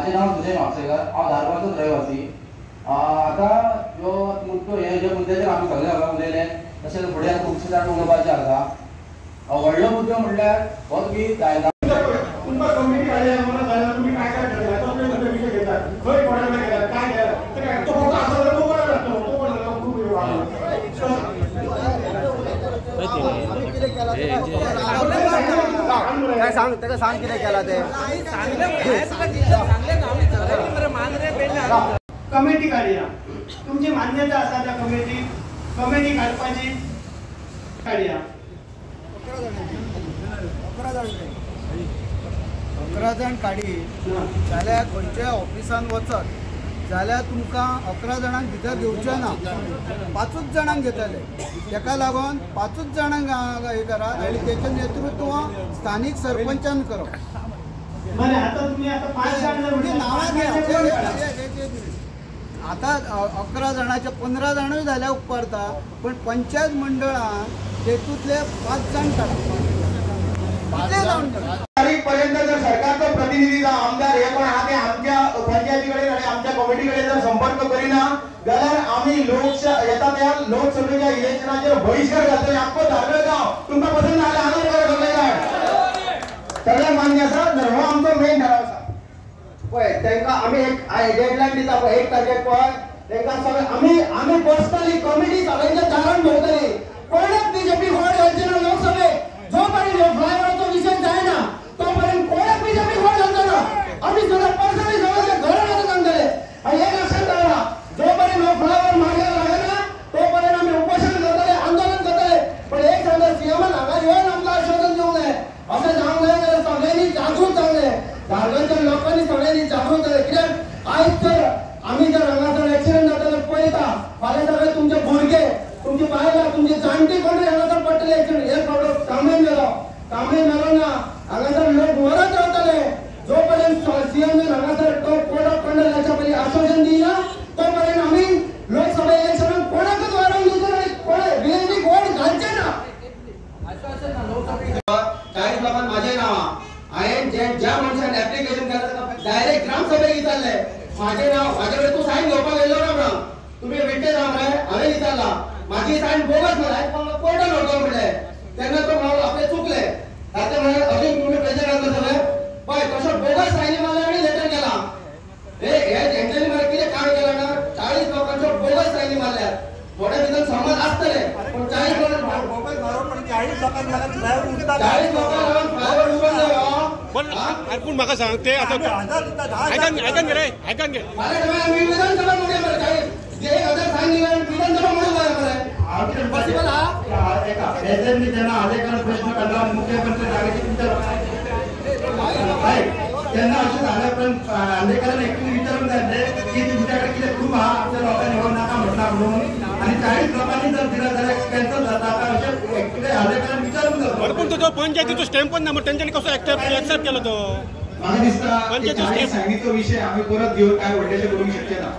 माझे नाव सुजय म्हापसेकर, हांव धारवाडचोच रहिवासी। आता ह्यो मुद्दो हे जे मुद्द्याचेर आमी सगळे हांगा उलयले तशेंच फुडें आतां खुबशे जाण उलोवपाचे आसा। व्हडलो मुद्दो म्हणल्यार हो तुमी तुमकां कमिटी आयल्या म्हणून जाल्यार तुमी काय काय करता तो तुमचे विषय घेता खंय कोणाला गेला काय गेला तो फक्त असो जाल्यार तो बरो जातलो तो कोण जाल्यार खूब काय सांग तेका सांग कितें केला ते कमिटी काडया तुमची मान्यता आसा त्या कमिटी काडपाची काडया 11 जाण काडी जाल्यार खंयच्या ऑफिसान वचत जाल्यार तुमकां 11 जाणांक भितर घेवचें ना 5 जाणांक घेतले तेका लागून 5 जाणांक हे करात आनी तेचें नेतृत्व स्थानीक सरपंचान करप। बरें आता तुमी आता 5 जाण नांवां घ्या आता 11 जाणांचे 15 जाणूय जाल्यार उपकारता पण पंचायत मंडळान तेतूंतले 5 जाण काडप पर्यंत जर सरकारचा प्रतिनिधी आमदार हे पण आम्ही आमच्या पंचायतीकडे आणि आमच्या कमिटीकडे जर संपर्क करीना जाल्यार आम्ही येता त्या लोकसभेच्या इलेक्शनाचेर बहिष्कार घालतले। आख्खो धारगळगांव तुमकां पसंत ना जाल्यार आंदोलन करतले सगळ्यांक मान्य आसा हो आमचो मेन ठराव आसा पळय तांकां आमी एक डेडलायन दिता पळय 1 तारखेक पळय तांकां सगळे आमी पर्सनली कमिटी सगळ्यांच्या दारान भोंवतली कोणाक बीजेपी वोट घालचे ना लोकसभेक जोपर्यंत फ्लायओव्हरचो विषय जायना तोपर्यंत कोणाक बीजेपी वोट घालचो ना आमी सगळे पर्सनली सगळे घरा वचून सांगतले आनी हे लक्षात दवरा जोपर्यंत हो फ्लायओव्हर मार्गार लागना तोपर्यंत आमी उपोषण करतले आंदोलन करतले पण एक सांगता सीएमान हांगा येवन आमकां आश्वासन दिवंक जाय अशें जावंक जाय जाल्यार सगळ्यांनी जागृत जावंक जाय धारगळच्या लोकांनी सगळ्यांनी जागृत जाय कित्याक आयज तर आमी जर हांगासर एक्सिडेंट जाता जाल्यार पळयता फाल्यां सगळे तुमचे भुरगे तुमची बायलां तुमची जाणटी कोण हांगासर पडटले एक्सिडेंट हे प्रॉब्लेम कामें मेलो ना हांगासर लोक वरत रावतले जोपर्यंत सीएम हांगासर तो कोड ऑफ कंडक्ट जाच्या पयलीं आश्वासन दिना तोपर्यंत आमी लोकसभा इलेक्शनाक कोणाकच वारोवंक दिवचो ना कोण बीजेपी वोट घालचे ना। 40 लोकांक म्हाजें नांव हांवें ज्या मनशान एप्लिकेशन केला डायरेक्ट ग्रामसभेक विचारले म्हाजें नांव म्हाजे कडेन तूं सायन घेवपाक येयलो ना म्हणून तुमी विटनेस आहा मरे हांवें विचारला म्हाजी सायन बोगस म्हणून हांवें कोर्टान व्हरलो म्हणलें तेन्ना तो म्हणलो आपले चुकले आता म्हणे अजून तुम्ही प्रेशर घालता सगळे पळय कशो बोगस सायनी मारला आनी लेटर केला हे हेंच्यांनी मरे कितें काम केलां ना 40 लोकांच्यो बोगस सायनी मारल्यात थोडे भितर समज आसतले पण 40 लोकांक बोगस मारून पण 40 लोकांक लागून फ्लायओव्हर उडता 40 लोकांक लागून फ्लायओव्हर उडून जायो पण अर्पूण म्हाका सांग ते आता आयकन घे रे आयकन घे फाल्यां तुम्ही विधानसभा मध्ये मरे 1000 सायन दिला विधानसभा मध्ये मरे पॉसिबल हा एका एसएमसी त्यांना अधिकार प्रश्न काढला मुख्यमंत्री जागेची त्यांना असं झालं पण अधिकाऱ्यांना ऍक्च्युअली विचारून झाले की तुमच्याकडे किती प्रूफ हा आमच्या लोकांनी निवड नका म्हटला म्हणून आणि 40 लोकांनी जर दिला जाल्यार कॅन्सल जाता असे ऍक्च्युअली अधिकाऱ्यांना विचारून जातो पण तो पंचायतीचो स्टॅम्प पण ना मग त्यांच्यानी कसो एक्सेप्ट केलो तो मला दिसता सांगितलो विषय आम्ही परत घेऊन काय व्हडलेशें करूंक शकचे ना।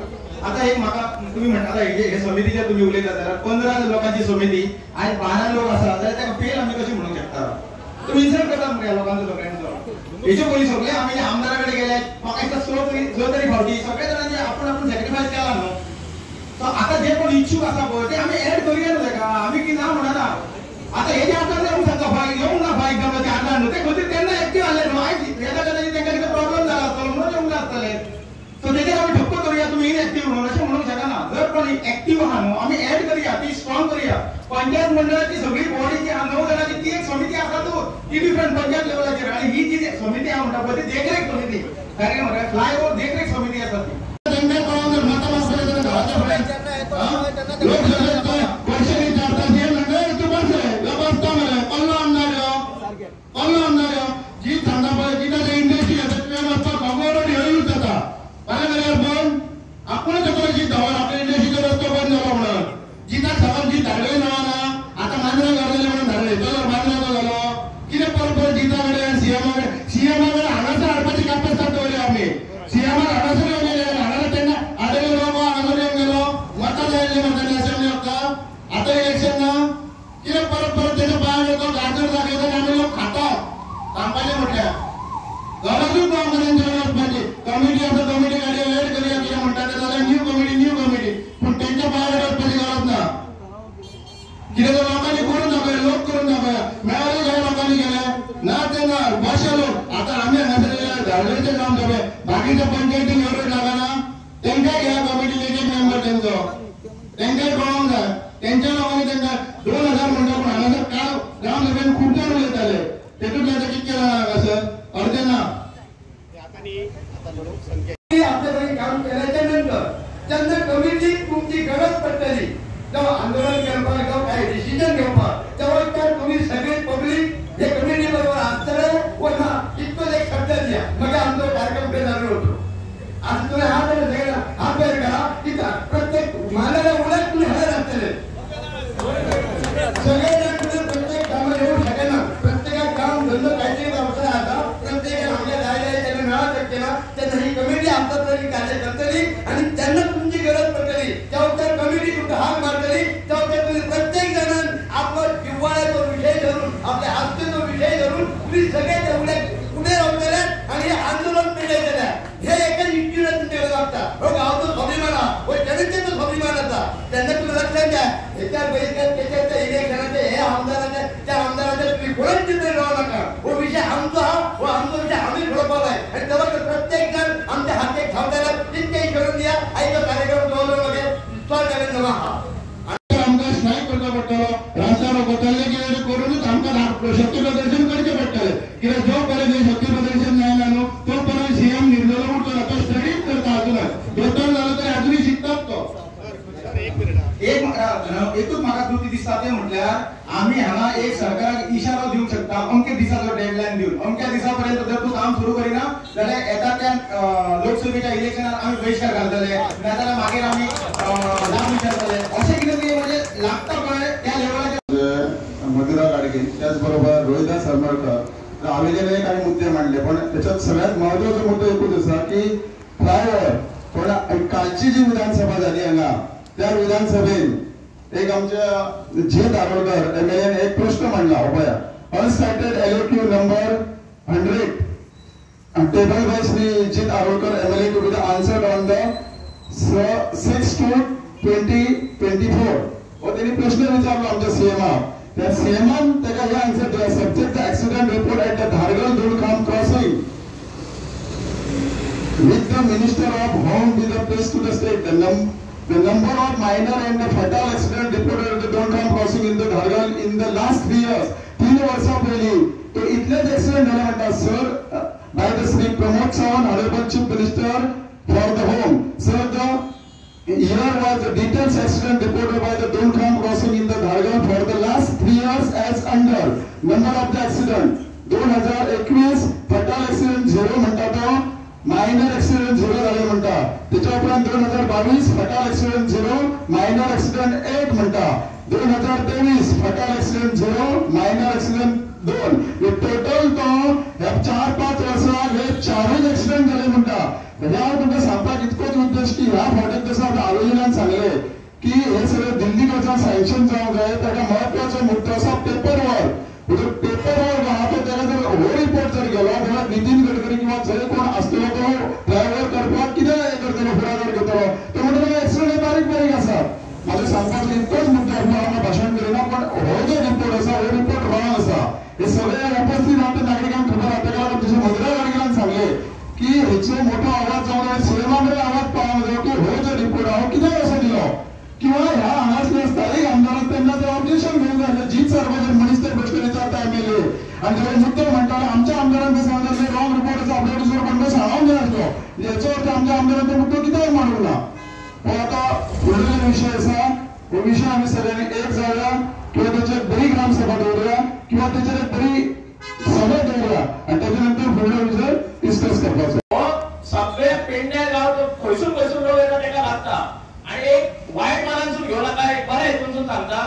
आता एक म्हाका तुम्ही म्हणटा हे समितीचे तुम्ही उलयता जाल्यार 15 लोकांची समिती आणि 12 लोक आसा जाल्यार ताका फेल आमी कशें म्हणूंक शकता तुम्ही इन्सल्ट करता मरे लोकांचो सगळ्यांचो हेचे पयलीं सगळे आमी आमदारा कडेन गेले म्हाका एक जो तरी फावटी सगळे जाणांनी आपण सॅक्रिफायस केला न्हू सो आता जे कोण इच्छूक आसा पळय ते आमी एड करूया न्हू ताका आमी की ना म्हणना आता हेजे आदार येवंक शकता फायक येवंक ना फायक जाता ते आदार न्हू ते खंय तेन्ना एक्टिव्ह आले न्हू आयज हेका कदाचित तांकां कितें प्रॉब्लेम जाला आसतलो म्हणून येवंक नासतले सो तेजेर आमी ठप्प करूया तुमी इनएक्टिव्ह म्हणून अशें म्हणूंक शकना जर कोण एक्टिव्ह आहा न्हू आमी एड करूया ती स्ट्रॉंग करूया पंचायत मंडळाची सगळी बॉडी जी आहा 9 जाणांची ती एक समिती आसा ती डिफरंट पंचायत लेवलाचेर आणि ही जी समिती आहा म्हणटा पळय ती देखरेख समिती कारण मरे फ्लायओव्हर देखरेख समिती आसा ती जी सांगा पळय जिथे इंडस्ट्री आसा त्या कामावर येऊन जाता पण आपण जी धावण आपल्या इंडस्ट्रीचो रस्तो बंद झाला म्हणून जिथं सगळं जी धाडले ना आता मांजरा घालले म्हणून धाडले चलो मांजरा झालो कितें परत जिताकडे सीएमाकडे हांगासर हाडपाची कॅपेसिटी दवरली आमी सीएमान हांगासर येवन कितें लोकांनी करून दाखया, लोक करून दाखया. मेळाले काय लोकांनी केले ना ते ना भाशा लोक. आता आम्ही हांगासर धारगळचे काम जावे बाकीच्या पंचायतीन एवढे लागना तेंकाय घ्या कमिटीचे एक मेंबर तेंचो तेंकाय कळोंक जाय. तेंच्या लोकांनी तेंका 2000 म्हणटा पूण हांगासर काल ग्रामसभेन खूब जाण उलयताले तेतूंतले आतां कितके जाण हांगासर अर्दे ना. आपल्याकडे काम केल्याच्या नंतर त्यांना कमिटी तुमची गरज पडटली जेव्हा आंदोलन करपाक जेव्हा काय डिसिजन घेवपाक तेव्हा त्या तुम्ही सगळे पब्लिक हे कमिटी बरोबर आसतले व ना इतकोच एक शब्द दिया मग आमचो कार्यक्रम पुढे चालू होतो. आज तुम्ही हात बेर करा की प्रत्येक मानाला उलट तुम्ही हजर असतले सगळे जण तुम्ही प्रत्येक कामात येऊ शकेना. प्रत्येकाक काम धंदो काहीतरी व्यवसाय आता प्रत्येकाने आपल्या जायला त्यांना मिळा शकतेना त्यांना ही कमिटी आमच्याकडे कार्य करतली आणि त्यांना तुमची गरज पडतली तेव्हा त्या कमिटी तुमचा हाक मारतली तेव्हा तुम्ही प्रत्येक जण आपला जिव्हाळ्याचा विषय धरून आपल्या आस्थेचा विषय धरून तुम्ही सगळे तेवढे पुढे रावतले आणि हे आंदोलन पेटयतले. हे एका युक्तीला तुमच्याकडे लागतात हो गावचा स्वाभिमान व जनतेचा स्वाभिमान असा त्यांना तुम्ही लक्षात घ्या. याच्या बहिष्कार त्याच्या इलेक्शनाचे हे आमदाराचे त्या आमदाराचे तुम्ही कोणाच चित्र राहू नका. व विषय आमचा व आमचा विषय आम्ही घडवला आहे आणि तेव्हा प्रत्येक जण आमच्या हाती खावताना तितकेही करून द्या. आईचा कार्यक्रम जवळमध्ये विश्वास करायला नवा हा आमकां स्ट्रायक करचो पडटलो रास्ता रोको तल्ले कितें करूनच आमकां शक्ती प्रदर्शन करचें पडटलें. कित्याक जो पर्यंत शक्ती प्रदर्शन जायना न्हू तो पर्यंत सीएम निर्णय उरतलो तो स्टडीज करता अजूनच दोतोर जालो तरी अजूनही शिकतात तो. एकूच म्हाका कृती दिसता ते म्हटल्यार आम्ही हांगा एक सरकाराक इशारो दिवंक शकता अमके दिसाचो डेडलायन दिवन अमक्या दिसा पर्यंत जर तूं काम सुरू करिना जाल्यार येता त्या लोकसभेच्या इलेक्शनात आमी बहिष्कार घालतले नाजाल्यार मागीर आमी जाब विचारतले अशें कितें तरी म्हणजे लागता पळय त्या लेवलाचेर. मधुरा गाडगे त्याचबरोबर रोहिदास सरमळकर हांवें काही मुद्दे मांडले पण त्याच्यात सगळ्यात महत्वाचा मुद्दो एकूच आसा की फ्लायओव्हर पण कालची जी विधानसभा झाली हांगा त्या विधानसभेन एक आमच्या जे दारोडकर एमएलएन एक प्रश्न मांडला हो पळया unstarred LOQ number 100 table by Shri G Darodkar MLA to be the answered on the 6/2/2024 हो त्यांनी प्रश्न विचारलो आमच्या सीएमाक त्या सीएमान ताका हे आन्सर दिला subject the accident report at the Dhargal Dulkham crossing with the Minister of Home be the place to the state. The number of minor and the fatal accident reported at the Dondram crossing in the Dhargal in the last 3 years. 3 वर्षापयली तो इतलेच accident झाले म्हणटा sir by the Sri Pramod Sawant, Honorable Chief Minister for the Home. Sir, the year was the details accident reported by the Dondram crossing in the Dhargal for the last 3 years as under. Number of the accident 2021 fatal accident 0 म्हणता तो minor accident 0 झाले म्हणता. त्याच्या उपरांत 2022 फटाल accident 0 minor accident 8 म्हणता. 2023 फटाल accident 0 minor accident 2. हे total तो ह्या 4-5 वर्सांत हे 4 ऍक्सिडेंट झाले म्हणता. ह्या तुमकां सांगपाक इतकोच उद्देश की ह्या फावटीक जसं आयोजनान सांगले की हे सगळं दिल्ली कडच्यान सँक्शन जावंक जाय ताका महत्वाचो मुद्दो आसा पेपर वर्क. पेपर वर्क आहा तो त्याला जर हो रिपोर्ट जर गेलो जाल्यार नितीन गडकरी किंवा जरी कोण असतलो तो ड्रायव्हर करपाक कितें हे करतलो फुडाकार घेतलो तो म्हणटलो ऍक्सिडेंट बारीक बारीक आसा. म्हाका सांगपाक इतकोच मुद्दो हांव भाशण करिना पण हो जो रिपोर्ट आसा हो रिपोर्ट रॉंग आसा. हे सगळे उपस्थित आमच्या नागरिकांक खबर आहा. ताका लागून जशें मधुरा गाडगिलान सांगले की हेचो मोठो आवाज जावंक जाय सीएमा मेरेन आवाज पावंक जाय की हो जो रिपोर्ट आहा कित्याक असो दिलो किंवा ह्या हांगासले स्थायीक आमदारांक तेन्ना ते ऑब्जेक्शन घेवंक जाय. जीत सार्वजन मनीस ते प्रश्न विचारता एमएलए आणि जेव्हा मुद्दो म्हणटाले आमच्या आमदारांक सांगले रॉंग रिपोर्ट आसा आपल्या दुसरो पण सांगूंक जाय आसलो हेचो अर्थ आमच्या आमदारांचो मुद्दो कित्याक मांडूंक ना. हो आता फुडलो विषय आसा हो विषय आमी सगळ्यांनी एक जावया किंवा त्याचेर बरी ग्रामसभा दवरुया किंवा त्याचेर बरी सभा दवरुया आणि त्याच्या नंतर फुडलो विषय डिस्कस करपाचो. सगळे पेंड्या गाव खंयसून लोक येता ताका लागता आणि एक वायट मानांसून घेऊ नका एक बऱ्या हेतून सांगता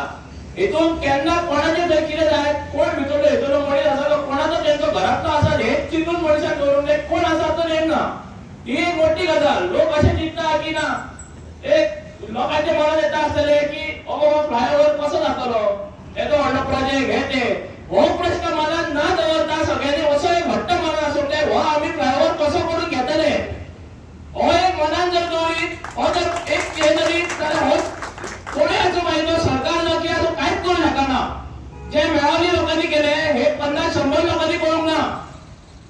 हेतून केन्ना कोणाचे थंय कितें जाय कोण भितरलो हेतून मनीस आसा तो कोणाचो तेंचो घरांतलो आसा हेच चिंतून मनशाक दवरूंक जाय कोण आसा तो नेमना. ही एक मोठी गजाल. लोक अशें चिंतता की ना एक लोकांचे मनात येता आसतले की हो फ्लायओव्हर कसो जातलो येदो व्हडलो प्रोजेक्ट हे ते हो प्रश्न मनात ना दवरता सगळ्यांनी असो एक घट्ट मनात आसूं जाय हो आमी फ्लायओव्हर कसो करून घेतले हो एक मनान जर दवरीत हो जर एक हे जरी जाल्यार हो कोणी हाचो माहिती सरकार जो की कांयच करना 100 लोकांनी पळोवंक ना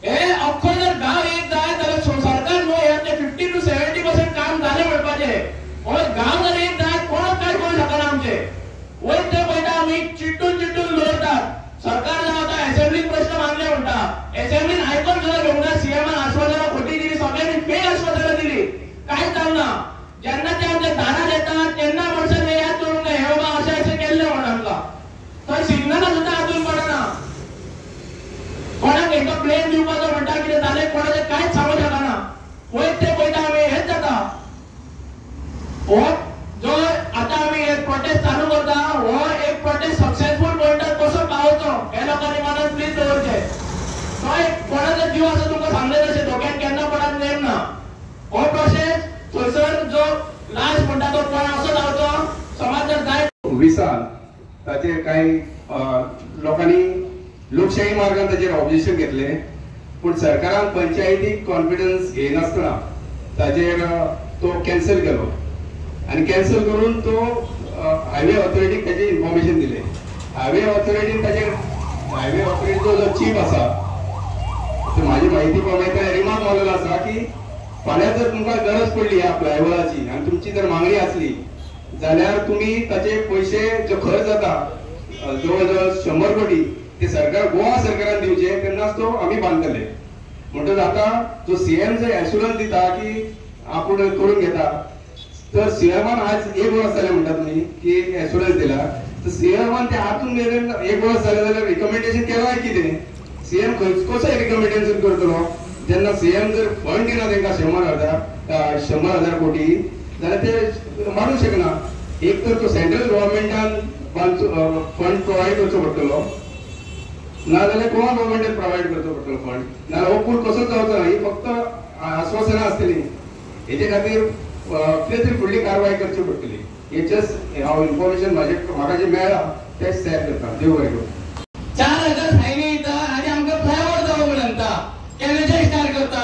हे अख्खो जर गांव एक जाय जाल्यार सरकार न्हू हे 50 to 70% काम जालें म्हणपाचें हो गांव जर एक जाय कोणच काय करूं शकना आमचे वयर ते पळयता आमी चिट्टून दवरतात सरकार जावन आतां असेंब्लीन प्रश्न मांडले म्हणटा असेंब्लीन आयकून सुद्दां घेवंक ना सीएमान आश्वासनां खोटी दिली सगळ्यांनी फेक आश्वासनां दिली कांयच जावना जेन्ना ते आमच्या दारार येतात तेन्ना म्हणसर हे याद करूंक जाय हे बाबा अशें केल्लें म्हणून आमकां थंय सिग्नलां सुद्दां आजून पडना कोणाक एक प्लेन दिवपाचो म्हणटा कितें जालें कोणाचें कांयच सांगूंक शकना वयर ते पळयता आमी हेच जाता हो जो आतां आमी एक प्रोटेस्ट चालू करता हो एक प्रोटेस्ट सक्सेसफूल पॉइंटार कसो पावोचो हे लोकांनी मनांत प्लीज दवरचें तो एक कोणाचो जीव आसा तुमकां सांगलें तशें धोक्यान केन्ना पडत नेम ना हो प्रोसेस थंयसर जो लास्ट म्हणटा तो कोण असो जावचो समाज जर जाय विसान ताचेर काही लोकांनी लोकशाही मार्गान ताचेर ऑब्जेक्शन घेतले पूण सरकारान पंचायतीक कॉन्फिडन्स घेयनासतना ताचेर तो कॅन्सल केलो आनी कॅन्सल करून तो हायवे ऑथॉरिटीक ताचें इन्फॉर्मेशन दिलें हायवे ऑथॉरिटीन ताचेर हायवे ऑथॉरिटीचो जो चीफ आसा म्हाजी म्हायती प्रमाणे रिमार्क मारलेलो आसा की फाल्यां जर तुमकां गरज पडली ह्या फ्लायओव्हराची आनी तुमची जर मागणी आसली जाल्यार तुम्ही ताचे पैसे जो खर्च जाता जवळ 100 कोटी ते सरकार गोवा सरकारान दिवचे तेन्नाच तो आमी बांदतले म्हणटच आता जो सीएम जो एश्युरन्स दिता की आपूण करून घेता तर सीएमान आज 1 वर्स जालें म्हणटा तुमी की एश्युरन्स दिला तर सीएमान ते हातून मेरेन 1 वर्स जालें जाल्यार रिकमेंडेशन केलां कितें सीएम कसो रिकमेंडेशन करतलो जेन्ना सीएम जर फंड दिना तांकां 100,000 कोटी जाल्यार ते मारूंक शकना एक तर तो सेंट्रल गव्हर्नमेंटान फंड प्रोवायड करचो पडटलो नाजाल्यार गोवा गव्हर्नमेंटान प्रोवायड करचो पडटलो फंड नाजाल्यार हो पूल कसोच जावचो ना ही फक्त आश्वासनां आसतली हेचे खातीर कितें तरी फुडली कारवाय करची पडटली हे जस्ट हांव इन्फॉर्मेशन म्हाका जे मेळ्ळा तेच शेअर करता देव बरें करूं 4,000 फायनी येता आनी आमकां फ्लायओव्हर जावं म्हणटा केन्नाचे स्टार्ट करता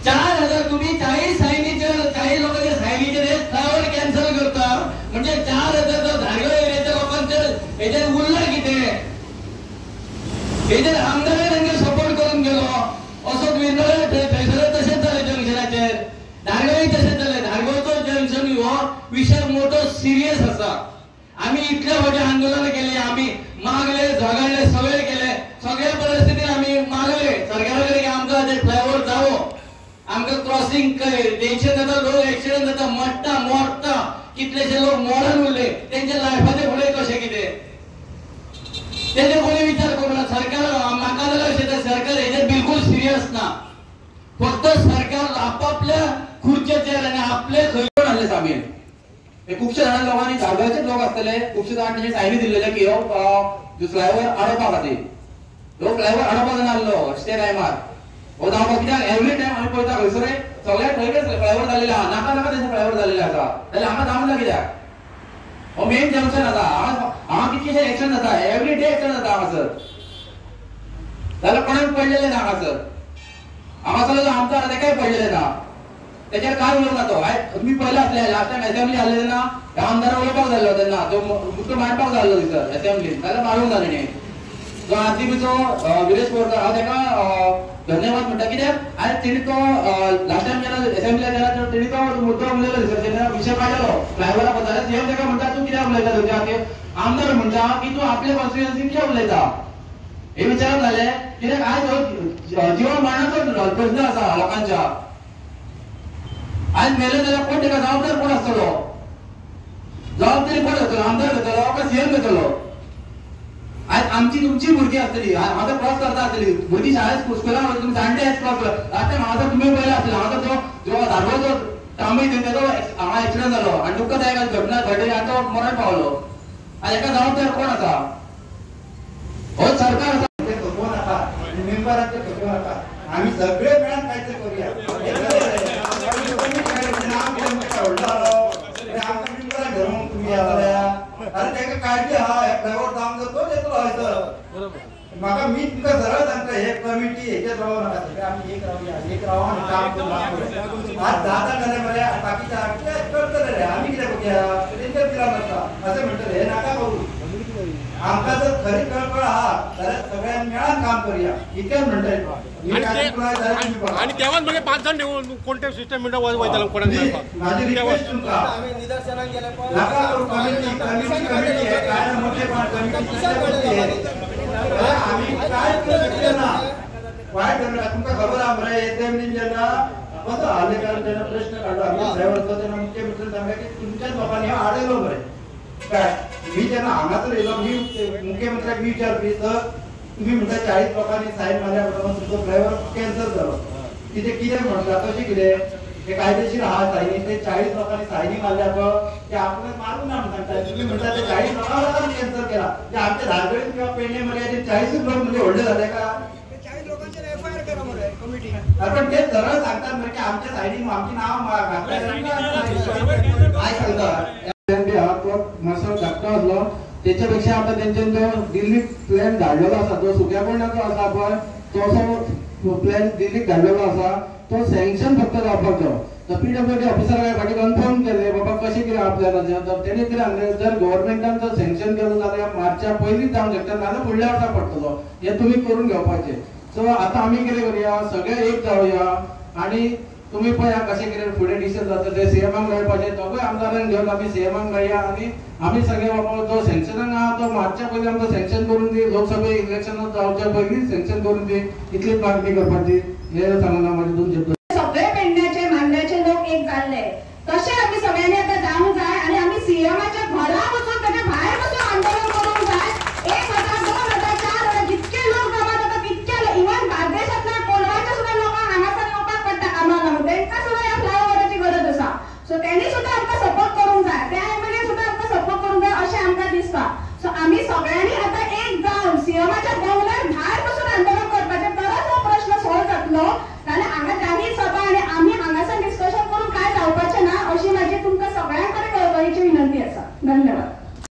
4,000 तुम्ही 40 लोकांच्या सायनीचे फ्लायओव्हर कॅन्सल करता म्हणजे 4,000 धारगळ एरियाच्या लोकांचे हेजेर उरला कितें हेजेर आमदारान तांकां सपोर्ट करून गेलो असो विंडोळे थंयसर तशेंच जालें जंक्शनाचेर धारगळी तशेंच जालें धारगळचो जंक्शन हो विशय मोठो सिरियस आसा आमी इतले व्हडले आंदोलन केले आमी मागले झगडले सगळे केले सगळ्या परिस्थितीत आमी मागले सरकारा कडेन की आमकां ते फ्लायओव्हर जावो आमकां क्रॉसिंग टेन्शन जाता लोक एक्सिडेंट जाता मरता मोरता कितलेशे लोक मरण उरले तेंच्या लायफाचे फुडें कशें कितें तेजे कोणी विचार करूना सरकार म्हाका जाल्यार अशें दिसता सरकार हेजेर बिलकुल सिरियस ना फक्त सरकार आपापल्या खुर्चेचेर आनी आपले खंय हाडले सामील खुबशे जाणां लोकांनी धारगळचे लोक आसतले खुबशे जाणांनी सायनी दिल्लेले की हो फ्लायओव्हर अडोवपा खातीर हो फ्लायओव्हर अडोवपा जानासलो त्या टायमार हो जावपा कित्याक एवरी टायम आमी पळयता खंयसर सगळ्या थंयच फ्लायओव्हर जाल्लेले आहा नाका नाका तशें फ्लायओव्हर जाल्लेले आसा जाल्यार हांगा जावंक ना कित्याक हो मेन जंक्शन आसा हांगा कितलेशे एक्शन जाता एवरी डे एक्शन जाता हांगासर जाल्यार कोणाक पडलेले ना हांगासर हांगासर जो आमदार तेकाय पडलेले ना त्याच्यावर काय उलोवंक ना तो तुम्ही पळयला आसले लास्ट टायम असेंब्ली जाल्ले तेन्ना ह्या आमदार उलोवपाक जाल्लो तेन्ना तो मुद्दो मांडपाक जाल्लो थंयसर असेंब्लीन जाल्यार मारूंक जालें न्ही जो आरसीबीचो विरेश बोरकार हांव तेका धन्यवाद म्हणटा कित्याक आयज तेणी तो लास्ट टायम जेन्ना असेंब्लीला तेन्ना तेणी तो मुद्दो उलयलो थंयसर तेन्ना विशय काडलेलो फ्लायओव्हरा बद्दल सीएम तेका म्हणटा तूं कित्याक उलयता तुज्या खातीर आमदार म्हणटा की तूं आपल्या कॉन्स्टिट्युएन्सीन कित्याक उलयता हे विचारप जालें कित्याक आयज जिवन मरणाचो प्रश्न आसा लोकांच्या आज मेले जाल्यार कोण तेका जबाबदार कोण आसतलो जबाबदारी कोण घेतलो आमदार घेतलो काय सीएम घेतलो आज आमची तुमची भुरगीं आसतली हांव क्रॉस करता आसतली भुरगीं शाळेंत स्कुलान तुमी जाणटे क्रॉस करता लास्ट टायम हांगा तुमी पळयला आसतले हांगा जो धारगळचो तांबडी तेजो हांगा एक्सिडंट जालो आनी तुमकां त्या घटना घडली आनी तो मरण पावलो आनी हेका जबाबदार कोण आसा हो सरकार आसा खपो नाका मेंबरांचे खपो नाका आमी सगळे मेळून काहीतरी करूया काळजी हा फ्लायओव्हर जावंक जाय तो देतलो हयसर म्हाका मी तुमकां सरळ सांगता हे कमिटी हेचेर रावो नाका सगळे आमी एक रावया आनी काम करूं आज जाता जाल्यार मरे बाकीचे कितें करतले रे आमी कितें करूया तेंचेर पिला नाका अशें म्हणटले हे नाका करूं आमकां जर खरी कळकळ आहा जाल्यार सगळ्यांनी मेळून काम करूया इतकेच म्हणटा आणि तेव्हाच म्हणजे 5 जण कोणते सिस्टम मिळता वयतालो कोणाक मेळपाक माझी रिक्वेस्ट तुमकां आम्ही निदर्शनाक गेले पण नाका करू कमिटी आहे काय मोठे आम्ही काय करू ना वाईट झालं तुमकां खबर आहा मरे येते म्हणजे जेन्ना कसं आले कारण जेन्ना प्रश्न काढला आम्ही ड्रायव्हर होतो तेन्ना मुख्यमंत्री सांगा की तुमच्याच लोकांनी हा आडयलो मरे काय मी जेन्ना हांगासर येयलो मी मुख्यमंत्र्याक विचारली तर तुम्ही म्हणता 40 लोकांनी सायन मारल्या बरोबर तुमचो ड्रायव्हर कॅन्सल जालो कितें म्हणटा तशें कितें हे कायदेशीर आहा सायनी ते 40 लोकांनी सायनी मारल्या ते आपल्याला मारून ना म्हणतात तुम्ही म्हणता ते 40 लोकांनी कॅन्सल केला ते आमच्या धारगडीत किंवा पेडणे मध्ये 40 लोक म्हणजे व्हडले झाले का 40 लोकांचे एफआयआर करा मरे कमिटी पण ते सरळ सांगतात म्हणजे की आमच्या सायनी आमची नाव काय सांगतात मातसो धाकटो आसलो त्याच्यापेक्षा आता त्यांच्यान जो दिल्ली प्लॅन धाडलेलो आसा तो सुक्या कोंडाचो आसा पळय तो प्लॅन दिल्लीक धाडलेलो आसा तो सँक्शन फक्त जावपाक जाय तर पीडब्ल्यूडी ऑफिसराक फाटी कन्फर्म केले बाबा कशें कितें हा प्लॅनाचें तर तेणी कितें सांगलें जर गव्हर्नमेंटान जर सँक्शन केलो जाल्यार मार्चा पयलींच जावंक शकता नाजाल्यार फुडल्या वर्सा पडटलो हे तुमी करून घेवपाचें सो आतां आमी कितें करुया सगळे एक जावया आनी तुम्ही पळया कशें कितें फुडें डिसिजन जाता ते सीएमाक मेळपाचें दोगूय आमदारांक घेवन आमी सीएमाक मेळया आनी आमी सगळे बाबा जो सँक्शनाक आहा तो मार्चा पयलीं आमकां सँक्शन करून दी लोकसभे इलेक्शन जावच्या पयलीं सँक्शन करून दी इतलीच मागणी करपाची हे सांगून हांव म्हाजे 2 शब्द सगळे पेडण्याचे मांडण्याचे लोक एक जाल्ले तशें आमी सगळ्यांनी आतां जावंक जाय आनी आमी सीएमाच्या घरा वचून ताच्या भायर वचून आंदोलन करूंक जाय 1000 2000 4000 जितके लोक जमा जातात तितके इवन बार्देशांतल्या कोलवाच्या सुद्दां लोकांक हांगासर येवपाक पडटा कामाक लागून तांकां सुद्दां ह्या फ्लायओव्हराची गरज आसा सो तेणी सुद्दां आमकां सपोर्ट करूंक जाय त्या एमएलए सुद्दां आमकां सपोर्ट करूंक जाय अशें आमकां दिसता सो आमी सगळ्यांनी आतां एक जावन सीएमाच्या बंगल्यार भायर वचून आंदोलन करपाचें तरच हो प्रश्न सॉल्व जातलो नाल्यार हांगा जाहीर सभा आनी आमी हांगासर डिस्कशन करून काय जावपाचें ना अशी म्हाजी तुमकां सगळ्यां कडेन कळकळीची विनंती आसा धन्यवाद